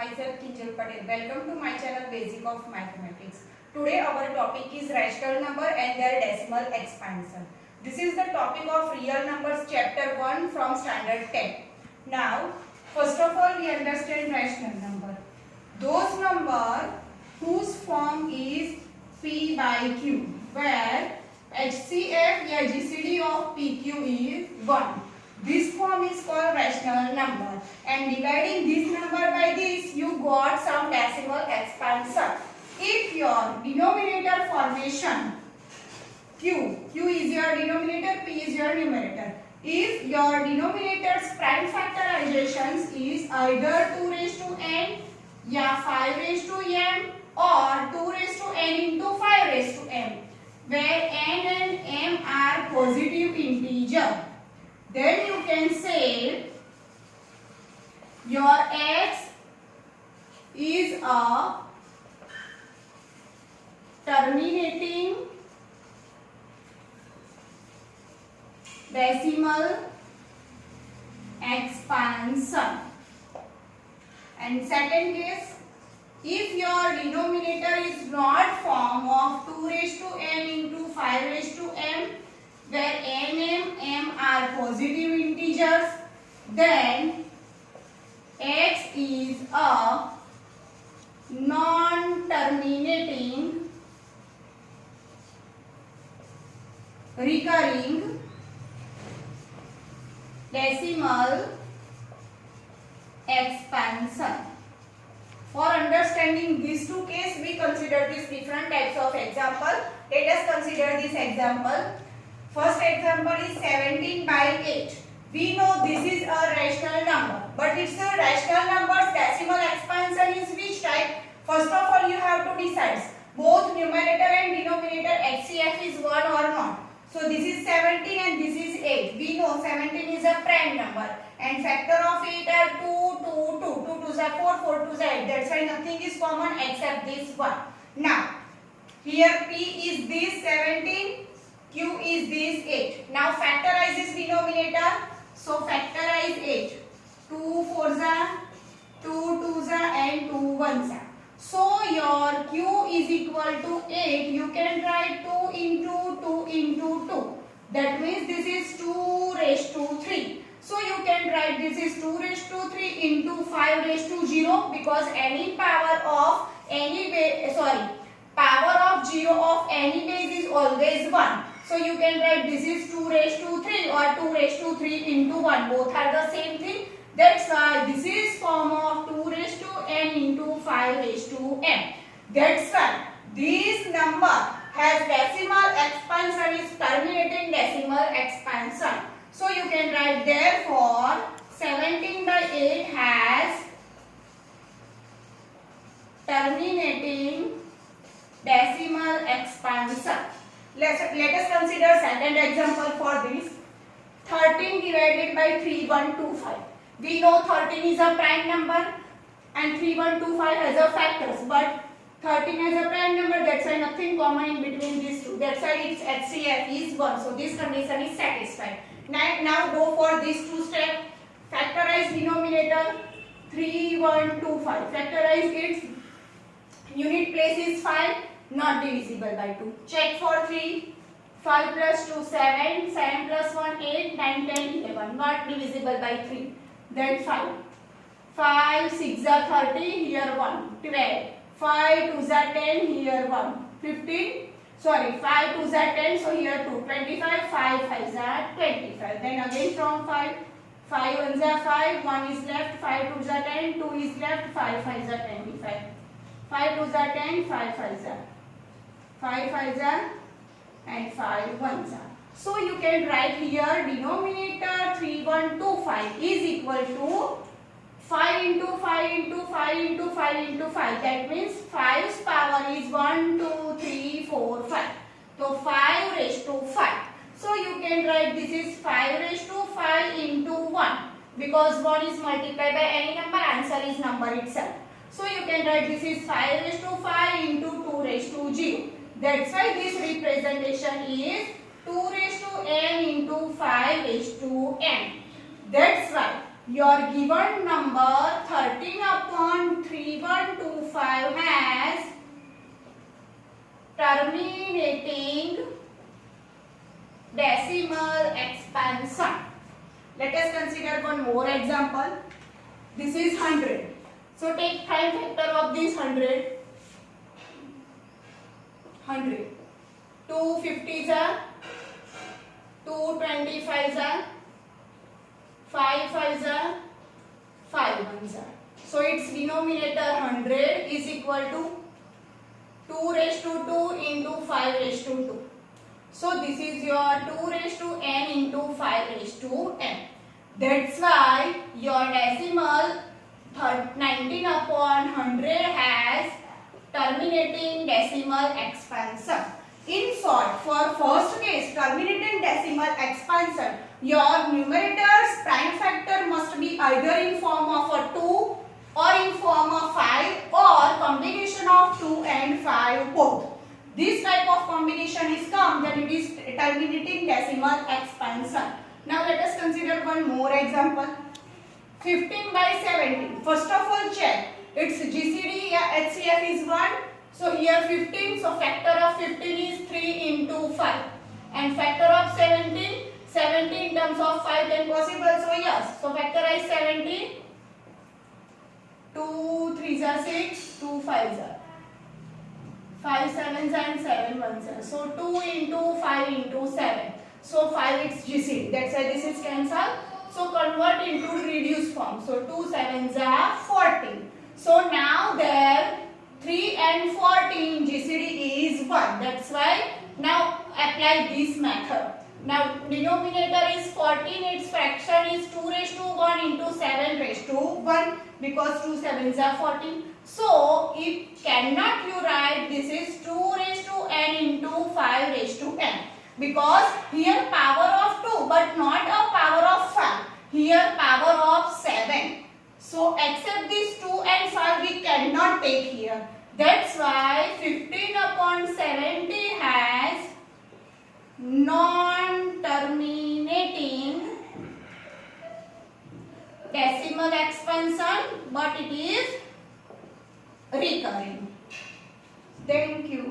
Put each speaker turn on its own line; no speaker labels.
myself Kinjal Patel. Welcome to my channel Basic of Mathematics. Today our topic is rational number and their decimal expansion. This is the topic of real numbers chapter 1 from standard 10. Now, first of all we understand rational number. Those number whose form is P by Q, where HCF या GCD of PQ is 1. This form is called rational number, and dividing this number by this you got some decimal expansion. If your denominator formation Q is your denominator, P is your numerator. If your denominator's prime factorizations is either 2 raised to n या 5 raised to m or 2 raised to n into 5 raised to m, where n and m are positive integer, then you can say your x is a terminating decimal expansion. And second case, if your denominator is not form of 2 raised to n into 5 raised to m, where n and m are positive integers, then x is a non-terminating recurring decimal expansion. For understanding these two cases, we consider these different types of example. Let us consider this example. First example is 17 by 8. We know this is a rational number, but it's a rational number's decimal expansion is which type? First of all, you have to decide both numerator and denominator HCF is 1 or not. So this is 17 and this is 8. We know 17 is a prime number and factor of 8 are 2, 2, 2. 2 2s are 4, 4 2s are 8. That's why nothing is common except this one. Now, here P is this 17. Q is this 8. Now factorize this denominator. So factorize 8. 2 4s are 2 2s are and 2 1s are. So your Q is equal to 8. You can write 2 into 2 into 2. That means this is 2 raised to 3. So you can write this is 2 raised to 3 into 5 raised to 0, because any power of any base, power of 0 of any base is always 1. So you can write this is 2 raised to 3 or 2 raised to 3 into 1. Both are the same thing. That's why this is form of 2 raised to n into 5 raised to m. That's why this number has decimal expansion is terminating decimal expansion. So you can write therefore 17 by 8 has terminating decimal expansion. Let us consider second example for this. 13 divided by 3125. We know 13 is a prime number and 3125 has a factors, but 13 has a prime number, that's why nothing common in between these two. That's why its HCF is 1. So this condition is satisfied. Now go for these two steps. Factorize denominator 3125. Factorize its unit place is 5. Not divisible by 2. Check for 3. 5 plus 2 7. 7 plus 1 8. 9 10 11. Not divisible by 3. Then 5. 5 6 are 30. Here 1. 12. 5 2s are 10. Here 1. 15. 5 2s are 10. So here 2. 25. 5 5s are 25. Then again from 5. 5 1s are 5. 1 is left. 5 2s are 10. 2 is left. 5 5s are 25. 5 2s are 10. 5 5s are 5 5s are and 5 1s are. So you can write here denominator 3125 is equal to 5 into 5 into 5 into 5 into 5. That means 5's power is 1 2 3 4 5. So 5 raised to 5. So you can write this is 5 raised to 5 into 1, because 1 is multiplied by any number, answer is number itself. So you can write this is 5 raised to 5 into 2 raised to 0. That's why this representation is 2 raised to n into 5 raised to n. That's why your given number 13 upon 3 terminating decimal expansion. Let us consider one more example. This is 100. So take prime factor of this 100. 100. 2 50s are, 2 25s are, 5 5s are, 5 1s are. So its denominator 100 is equal to 2 raised to 2 into 5 raised to 2. So this is your 2 raised to n into 5 raised to n. That's why your decimal 19 upon 100 has terminating decimal expansion. In short, for first case terminating decimal expansion, your numerator's prime factor must be either in form of a 2 or in form of 5 or combination of 2 and 5 both. This type of combination is come, then it is terminating decimal expansion. Now let us consider one more example. 15 by 17. First of all check its GCD HCF is 1. So here 15, so factor of 15 is 3 into 5. And factor of 17, 17 in terms of 5 then possible. So yes, so factorize 17. 2 3s are 6, 2 5s are 5 7s and 7 1s are. So 2 into 5 into 7. So 5 its GCD. That's why this is cancelled. So convert into reduced form. So 2 7s are 14. So now there 3 and 14 GCD is 1. That's why now apply this method. Now denominator is 14. Its fraction is 2 raised to 1 into 7 raised to 1 because 2 7s are 14. So it cannot you write this is 2 raised to n into 5 raised to n. Because here power of 2 but not a power of 5. Here power of 7. So except these 2 and 5 we cannot take here. That's why 15 upon 70 has non-terminating decimal expansion but it is recurring. Thank you.